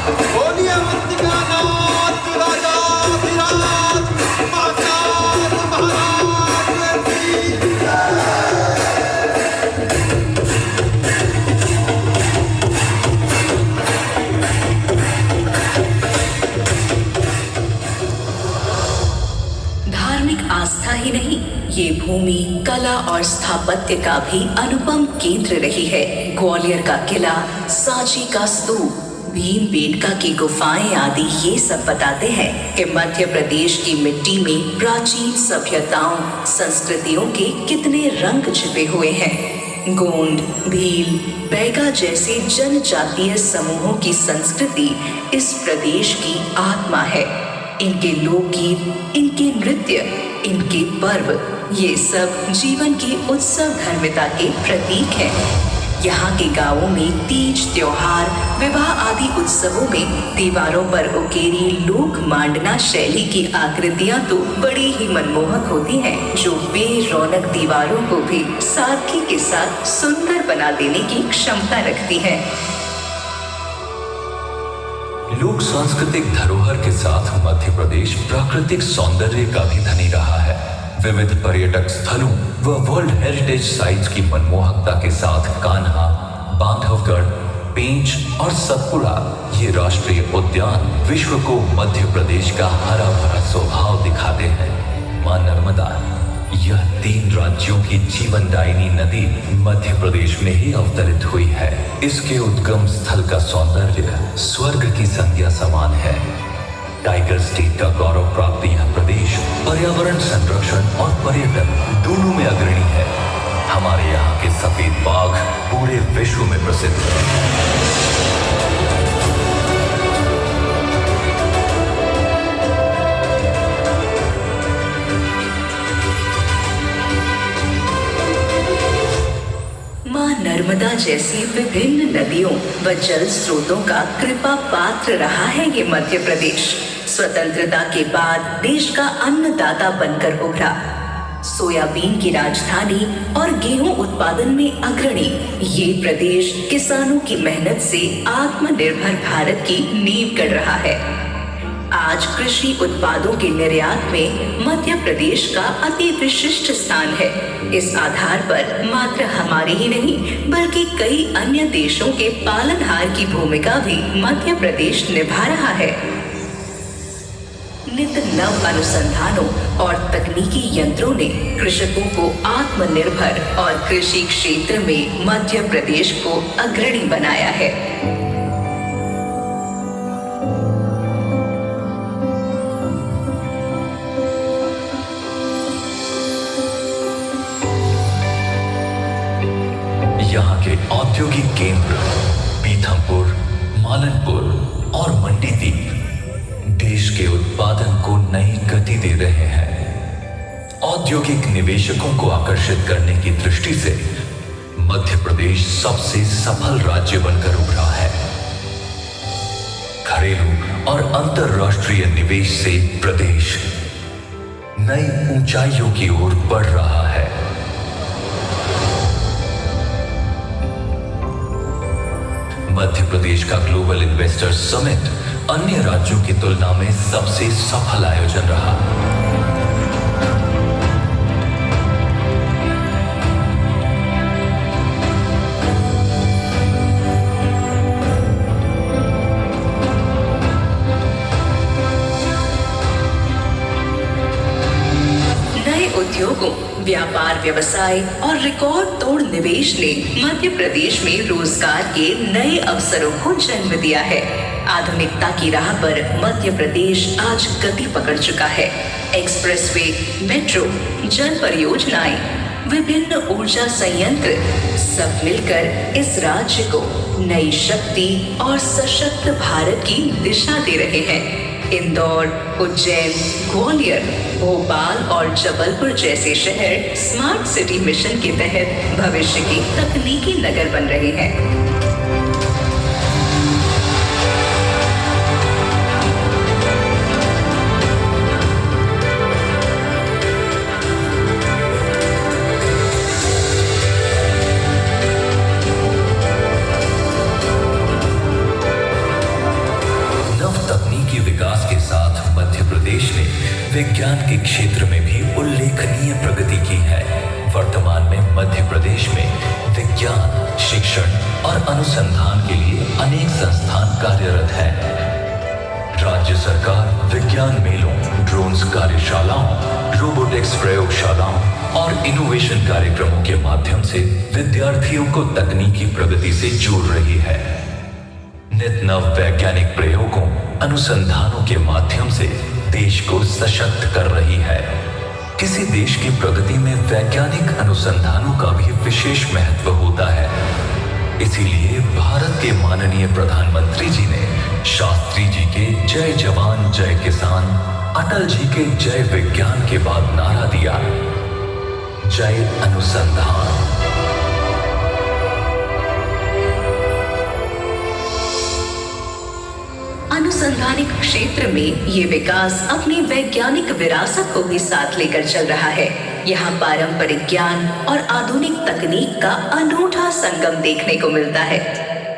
बोलिए मस्तिका नाथ राजाधिराज महाकाल महाराज की धार्मिक आस्था ही नहीं, ये भूमि कला और स्थापत्य का भी अनुपम केंद्र रही है। ग्वालियर का किला, सांची का स्तूप, भीमबेटका की गुफाएं आदि ये सब बताते हैं कि मध्य प्रदेश की मिट्टी में प्राचीन सभ्यताओं, संस्कृतियों के कितने रंग छिपे हुए हैं। गोंड, भील, बैगा जैसे जनजातीय समूहों की संस्कृति इस प्रदेश की आत्मा है। इनके लोकगीत, इनके नृत्य, इनके पर्व, ये सब जीवन की उत्सव धर्मिता के प्रतीक हैं। यहाँ के गांवों में तीज, त्योहार, विवाह आदि उत्सवों में दीवारों पर उकेरी लोक मांडना शैली की आकृतियां तो बड़ी ही मनमोहक होती हैं, जो बेरौनक दीवारों को भी सादगी के साथ सुंदर बना देने की क्षमता रखती हैं। लोक सांस्कृतिक धरोहर के साथ मध्य प्रदेश प्राकृतिक सौंदर्य का भी धनी रहा है। विविध पर्यटक स्थलों व वर्ल्ड हेरिटेज साइट्स की मनमोहकता के साथ कान्हा, बांधवगढ़, पेंच और सतपुड़ा ये राष्ट्रीय उद्यान विश्व को मध्य प्रदेश का हरा भरा स्वभाव दिखाते हैं। मां नर्मदा, यह 3 राज्यों की जीवनदायिनी नदी मध्य प्रदेश में ही अवतरित हुई है। इसके उद्गम स्थल का सौंदर्य स्वर्ग की संज्ञा समान है। टाइगर स्टेट का गौरव प्राप्त यह प्रदेश पर्यावरण संरक्षण और पर्यटन दोनों में अग्रणी है। हमारे यहाँ के सफेद बाघ पूरे विश्व में प्रसिद्ध है। मां नर्मदा जैसी विभिन्न नदियों व जल स्रोतों का कृपा पात्र रहा है ये मध्य प्रदेश। स्वतंत्रता के बाद देश का अन्नदाता बनकर उभरा। सोयाबीन की राजधानी और गेहूं उत्पादन में अग्रणी ये प्रदेश किसानों की मेहनत से आत्मनिर्भर भारत की नींव गढ़ रहा है। आज कृषि उत्पादों के निर्यात में मध्य प्रदेश का अति विशिष्ट स्थान है। इस आधार पर मात्र हमारे ही नहीं बल्कि कई अन्य देशों के पालनहार की भूमिका भी मध्य प्रदेश निभा रहा है। नित नव अनुसंधानों और तकनीकी यंत्रों ने कृषकों को आत्मनिर्भर और कृषि क्षेत्र में मध्य प्रदेश को अग्रणी बनाया है। यहाँ के औद्योगिक केंद्र पीथमपुर, मालनपुर और मंडीदीप देश के उत्पादन को नई गति दे रहे हैं। औद्योगिक निवेशकों को आकर्षित करने की दृष्टि से मध्य प्रदेश सबसे सफल राज्य बनकर उभरा है। घरेलू और अंतर्राष्ट्रीय निवेश से प्रदेश नई ऊंचाइयों की ओर बढ़ रहा है। मध्य प्रदेश का ग्लोबल इन्वेस्टर्स समिट अन्य राज्यों की तुलना में सबसे सफल आयोजन रहा। नए उद्योगों, व्यापार व्यवसाय और रिकॉर्ड तोड़ निवेश ने मध्य प्रदेश में रोजगार के नए अवसरों को जन्म दिया है। आधुनिकता की राह पर मध्य प्रदेश आज गति पकड़ चुका है। एक्सप्रेसवे, मेट्रो, जल परियोजनाएं, विभिन्न ऊर्जा संयंत्र सब मिलकर इस राज्य को नई शक्ति और सशक्त भारत की दिशा दे रहे हैं। इंदौर, उज्जैन, ग्वालियर, भोपाल और जबलपुर जैसे शहर स्मार्ट सिटी मिशन के तहत भविष्य के तकनीकी नगर बन रहे हैं। विज्ञान के क्षेत्र में भी उल्लेखनीय प्रगति की है। वर्तमान में मध्य प्रदेश में विज्ञान, शिक्षण और अनुसंधान के लिए अनेक संस्थान कार्यरत हैं। राज्य सरकार विज्ञान मेलों, ड्रोन्स कार्यशालाओं, रोबोटिक्स प्रयोगशालाओं और इनोवेशन कार्यक्रमों के माध्यम से विद्यार्थियों को तकनीकी प्रगति से जोड़ रही है। नित नव वैज्ञानिक प्रयोगों, अनुसंधानों के माध्यम से देश को सशक्त कर रही है। किसी देश की प्रगति में वैज्ञानिक अनुसंधानों का भी विशेष महत्व होता है। इसीलिए भारत के माननीय प्रधानमंत्री जी ने शास्त्री जी के जय जवान जय किसान, अटल जी के जय विज्ञान के बाद नारा दिया, जय अनुसंधान। अनुसंधानिक क्षेत्र में ये विकास अपनी वैज्ञानिक विरासत को भी साथ लेकर चल रहा है। यहाँ पारंपरिक ज्ञान और आधुनिक तकनीक का अनूठा संगम देखने को मिलता है।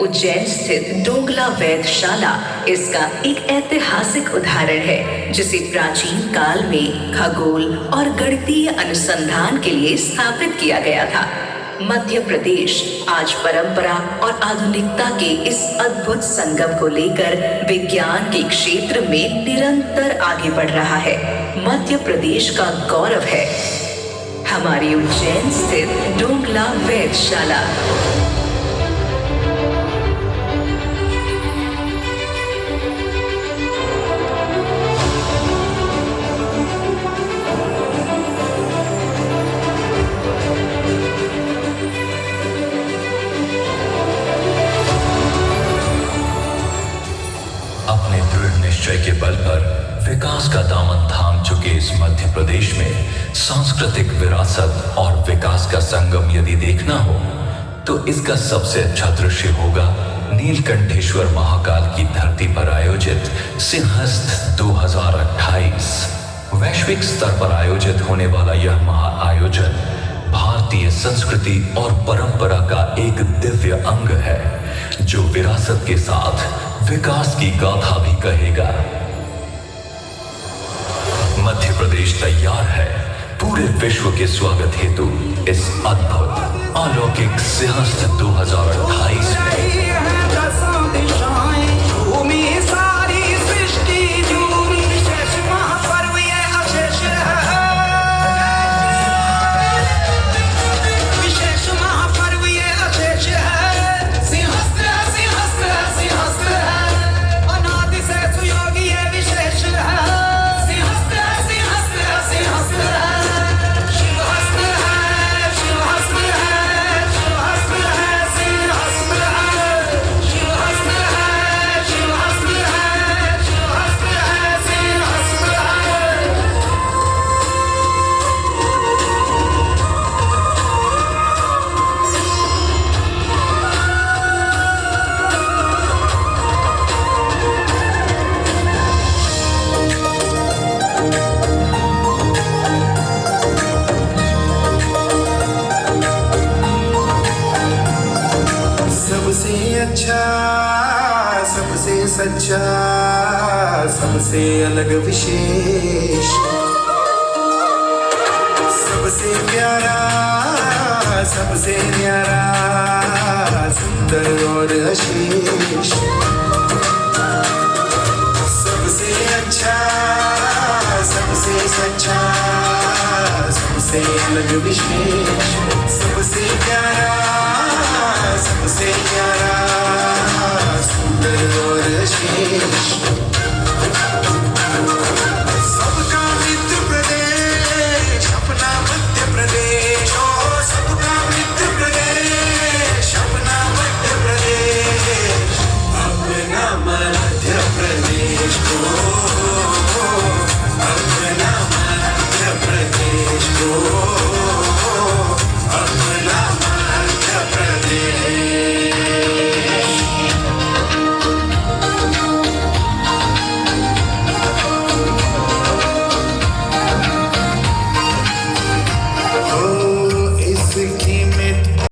उज्जैन स्थित डोंगला वेधशाला इसका एक ऐतिहासिक उदाहरण है, जिसे प्राचीन काल में खगोल और गणितीय अनुसंधान के लिए स्थापित किया गया था। मध्य प्रदेश आज परंपरा और आधुनिकता के इस अद्भुत संगम को लेकर विज्ञान के क्षेत्र में निरंतर आगे बढ़ रहा है। मध्य प्रदेश का गौरव है हमारी उज्जैन स्थित डोंगला वेधशाला। के बल पर विकास का दामन थाम चुके इस मध्य प्रदेश में सांस्कृतिक विरासत और विकास का संगम यदि देखना हो तो इसका सबसे अच्छा दृश्य होगा नीलकंठेश्वर महाकाल की धरती पर आयोजित सिंहस्थ 2028। वैश्विक स्तर पर आयोजित होने वाला यह महाआयोजन भारतीय संस्कृति और परंपरा का एक दिव्य अंग है, जो विरासत के साथ विकास की गाथा भी कहेगा। मध्य प्रदेश तैयार है पूरे विश्व के स्वागत हेतु इस अद्भुत अलौकिक सिंहस्थ 2028 में। सबसे सच्चा, सबसे अलग विशेष, सबसे प्यारा, सबसे न्यारा, सुंदर और अशेष। सबसे अच्छा, सबसे सच्चा, सबसे अलग विशेष, सबसे प्यारा, सबसे न्यारा, सुंदर और अशेष। सबका मित्र प्रदेश अपना मध्य प्रदेश, ओ सबका मित्र प्रदेश अपना मध्य प्रदेश, अपना मध्य प्रदेश को, अपना मध्य प्रदेश को, अपना मध्य प्रदेश।